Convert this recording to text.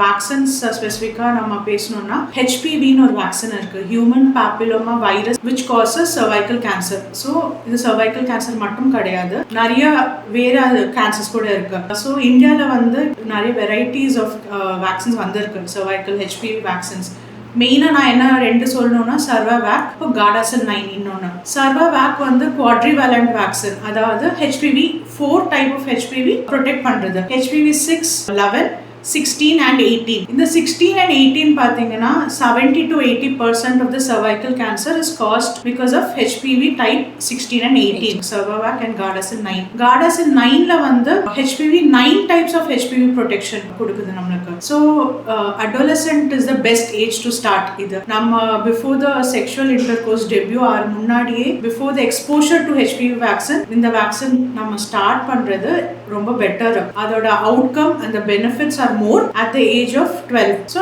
Vaccines ஸ்பெசிஃபிக்காக நம்ம பேசணும்னா ஹெச்பிவின்னு ஒரு வேக்சின் இருக்கு, human papilloma virus which causes cervical cancer. So இது சர்வைக்கல் கேன்சர் மட்டும் கிடையாது, நிறைய வேற கேன்சர்ஸ் கூட இருக்கு. ஸோ இந்தியாவில் நிறைய வெரைட்டிஸ் ஆஃப் வேக்சின்ஸ் வந்திருக்கு, சர்வைக்கல் ஹெச்பிவி வேக்சின்ஸ். மெயினாக நான் என்ன ரெண்டு சொல்லணும்னா சர்வாவேக், இப்போ காடாசில் 9 இன்னொன்று. சர்வாவேக் குவாட்ரிவேலண்ட் வேக்சின், அதாவது HPV 4 type of HPV protect பண்ணுறது. HPV 6, 11, 16 and 18. இந்த 16 and 18 பார்த்தீங்கன்னா 70 to 80% of the cervical cancer is caused because of HPV type 16 and 18. Cervavac and Gardasil 9. Gardasil 9ல HPV 9 types of HPV protection கொடுக்குது நம்மளுக்கு. So adolescent is the best age to start. இது நம்ம before the sexual intercourse debut or முன்னாடியே before the exposure to HPV vaccine இந்த vaccine நம்ம start பண்றது ரொம்ப better. அதோட outcome and the benefits are more at the age of 12. So